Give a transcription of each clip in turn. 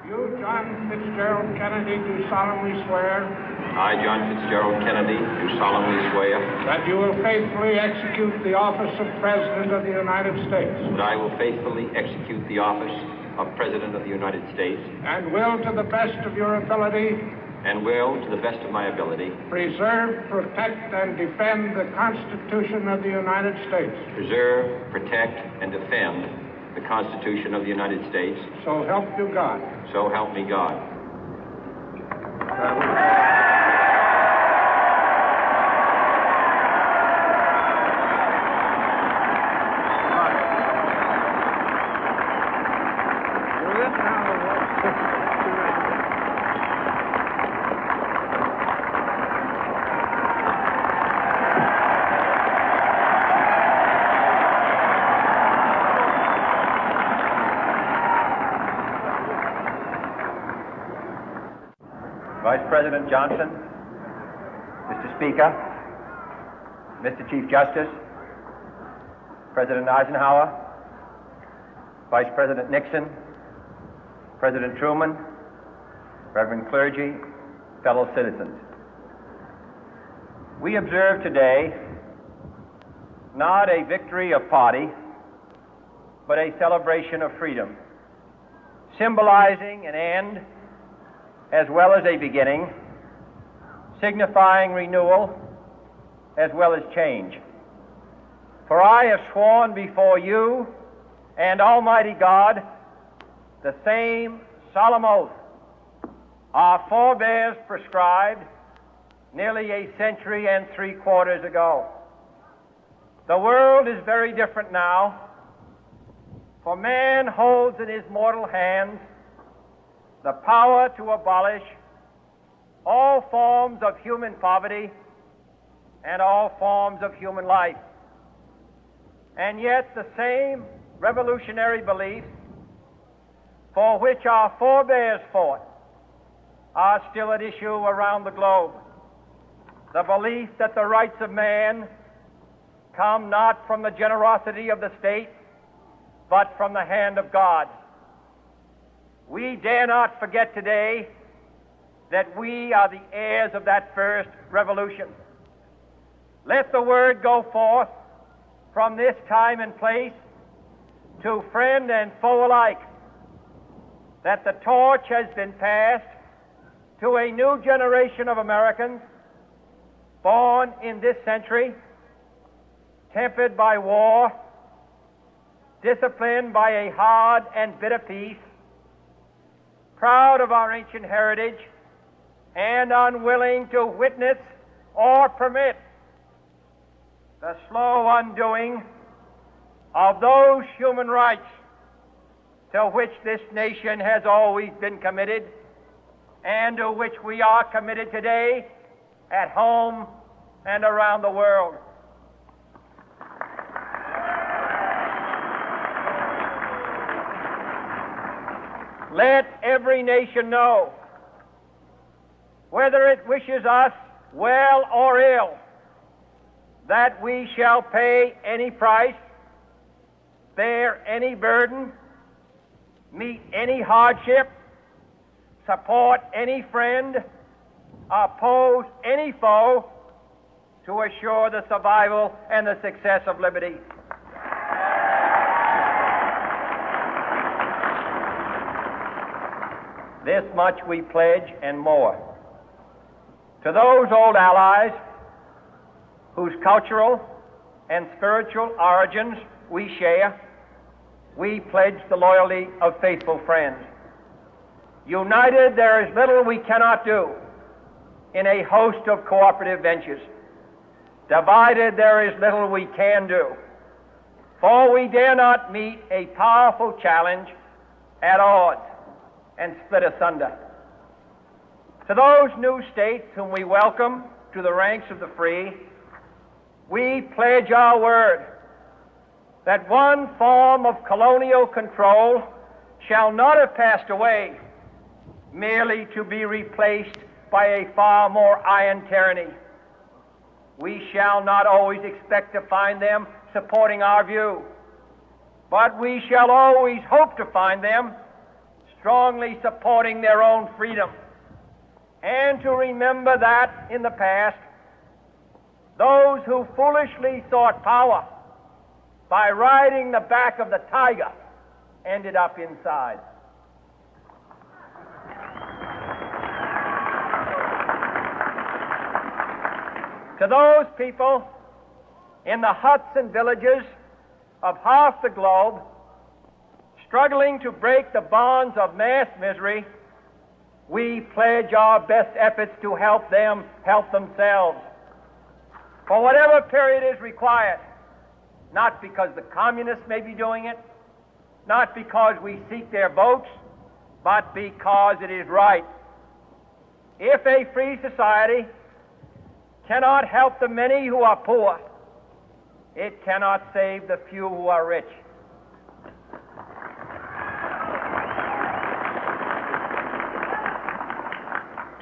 You, John Fitzgerald Kennedy, do solemnly swear. I, John Fitzgerald Kennedy, do solemnly swear. That you will faithfully execute the office of President of the United States. That I will faithfully execute the office of President of the United States. And will, to the best of your ability. And will, to the best of my ability. Preserve, protect, and defend the Constitution of the United States. Preserve, protect, and defend the Constitution of the United States. So help you God. So help me God. Vice President Johnson, Mr. Speaker, Mr. Chief Justice, President Eisenhower, Vice President Nixon, President Truman, Reverend clergy, fellow citizens. We observe today not a victory of party, but a celebration of freedom, symbolizing an end as well as a beginning, signifying renewal as well as change. For I have sworn before you and Almighty God the same solemn oath our forebears prescribed nearly a century and 3/4 ago. The world is very different now, for man holds in his mortal hands the power to abolish all forms of human poverty and all forms of human life. And yet the same revolutionary beliefs for which our forebears fought are still at issue around the globe. The belief that the rights of man come not from the generosity of the state, but from the hand of God. We dare not forget today that we are the heirs of that first revolution. Let the word go forth from this time and place to friend and foe alike that the torch has been passed to a new generation of Americans born in this century, tempered by war, disciplined by a hard and bitter peace, proud of our ancient heritage, and unwilling to witness or permit the slow undoing of those human rights to which this nation has always been committed and to which we are committed today at home and around the world. Let every nation know, whether it wishes us well or ill, that we shall pay any price, bear any burden, meet any hardship, support any friend, oppose any foe to assure the survival and the success of liberty. This much we pledge and more. To those old allies whose cultural and spiritual origins we share, we pledge the loyalty of faithful friends. United, there is little we cannot do in a host of cooperative ventures. Divided, there is little we can do, for we dare not meet a powerful challenge at odds and split asunder. To those new states whom we welcome to the ranks of the free, we pledge our word that one form of colonial control shall not have passed away, merely to be replaced by a far more iron tyranny. We shall not always expect to find them supporting our view, but we shall always hope to find them strongly supporting their own freedom, and to remember that in the past, those who foolishly sought power by riding the back of the tiger ended up inside. To those people in the huts and villages of half the globe struggling to break the bonds of mass misery, we pledge our best efforts to help them help themselves for whatever period is required, not because the communists may be doing it, not because we seek their votes, but because it is right. If a free society cannot help the many who are poor, it cannot save the few who are rich.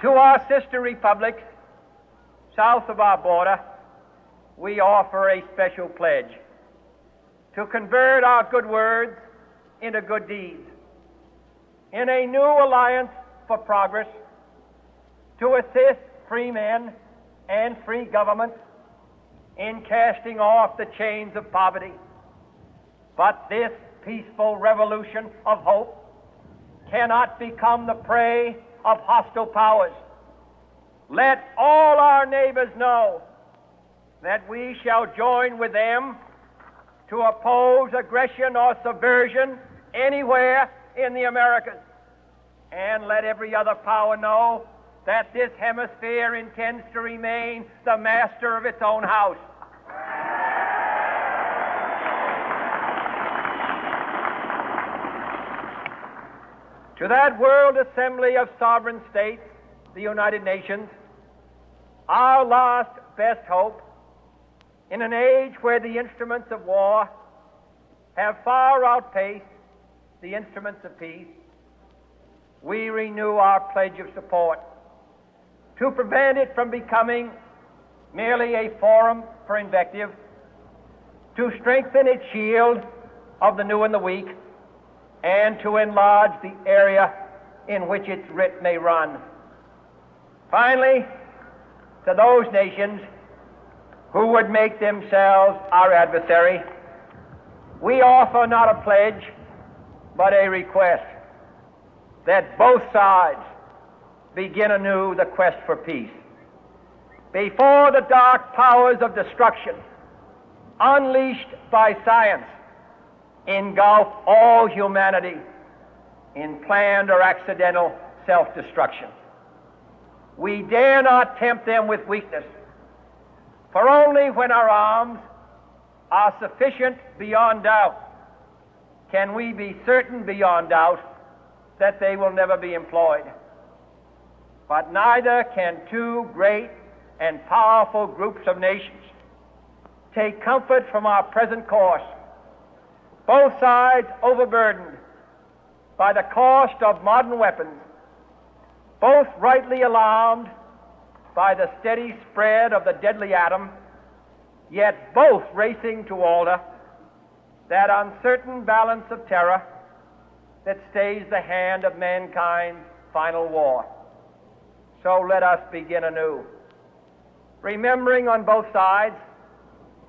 To our sister republics south of our border, we offer a special pledge to convert our good words into good deeds, in a new alliance for progress, to assist free men and free governments in casting off the chains of poverty. But this peaceful revolution of hope cannot become the prey of hostile powers. Let all our neighbors know that we shall join with them to oppose aggression or subversion anywhere in the Americas. And let every other power know that this hemisphere intends to remain the master of its own house. To that World Assembly of Sovereign States, the United Nations, our last best hope, in an age where the instruments of war have far outpaced the instruments of peace, we renew our pledge of support to prevent it from becoming merely a forum for invective, to strengthen its shield of the new and the weak, and to enlarge the area in which its writ may run. Finally, to those nations who would make themselves our adversary, we offer not a pledge, but a request that both sides begin anew the quest for peace. Before the dark powers of destruction, unleashed by science, engulf all humanity in planned or accidental self-destruction, we dare not tempt them with weakness, for only when our arms are sufficient beyond doubt can we be certain beyond doubt that they will never be employed. But neither can two great and powerful groups of nations take comfort from our present course, both sides overburdened by the cost of modern weapons, both rightly alarmed by the steady spread of the deadly atom, yet both racing to alter that uncertain balance of terror that stays the hand of mankind's final war. So let us begin anew, remembering on both sides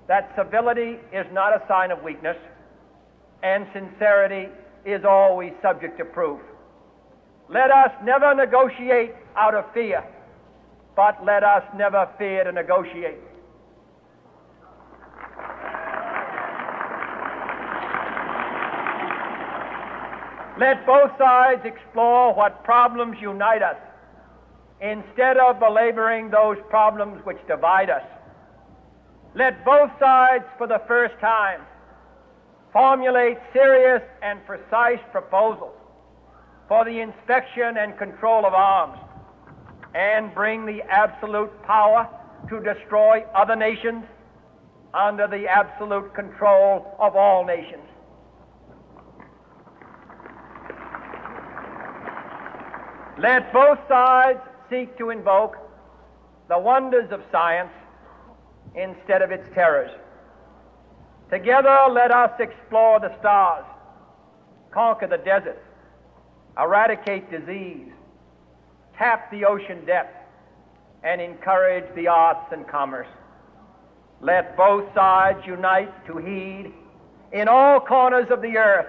that civility is not a sign of weakness, and sincerity is always subject to proof. Let us never negotiate out of fear, but let us never fear to negotiate. Let both sides explore what problems unite us, instead of belaboring those problems which divide us. Let both sides, for the first time, formulate serious and precise proposals for the inspection and control of arms, and bring the absolute power to destroy other nations under the absolute control of all nations. Let both sides seek to invoke the wonders of science instead of its terrors. Together, let us explore the stars, conquer the deserts, eradicate disease, tap the ocean depth, and encourage the arts and commerce. Let both sides unite to heed in all corners of the earth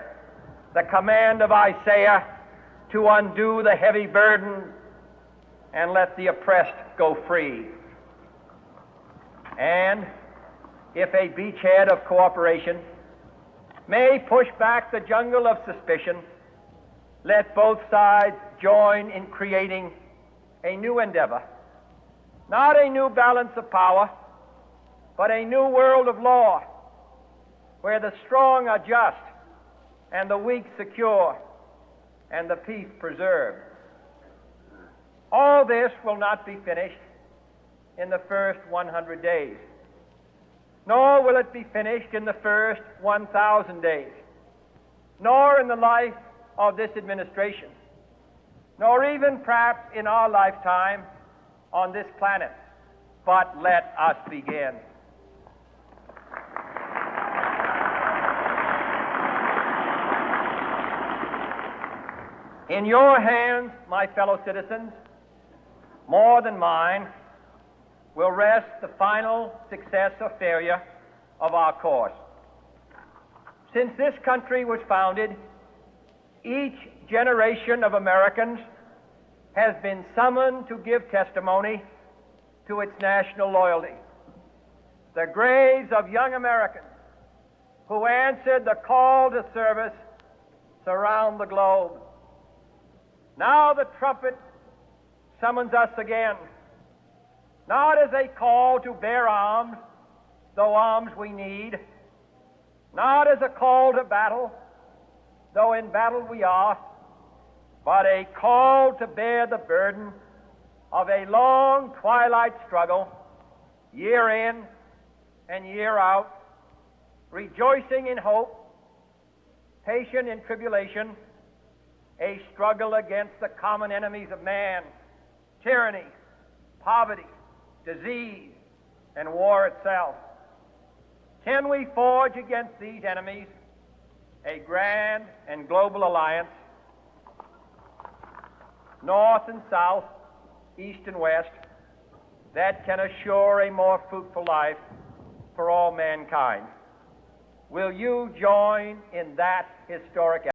the command of Isaiah to undo the heavy burden and let the oppressed go free. And if a beachhead of cooperation may push back the jungle of suspicion, let both sides join in creating a new endeavor, not a new balance of power, but a new world of law, where the strong are just and the weak secure and the peace preserved. All this will not be finished in the first 100 days, nor will it be finished in the first 1,000 days, nor in the life of this administration, nor even perhaps in our lifetime on this planet. But let us begin. In your hands, my fellow citizens, more than mine, will rest the final success or failure of our course. Since this country was founded, each generation of Americans has been summoned to give testimony to its national loyalty. The graves of young Americans who answered the call to service surround the globe. Now the trumpet summons us again, not as a call to bear arms, though arms we need, not as a call to battle, though in battle we are, but a call to bear the burden of a long twilight struggle, year in and year out, rejoicing in hope, patient in tribulation, a struggle against the common enemies of man, tyranny, poverty, disease, and war itself. Can we forge against these enemies a grand and global alliance, north and south, east and west, that can assure a more fruitful life for all mankind? Will you join in that historic effort?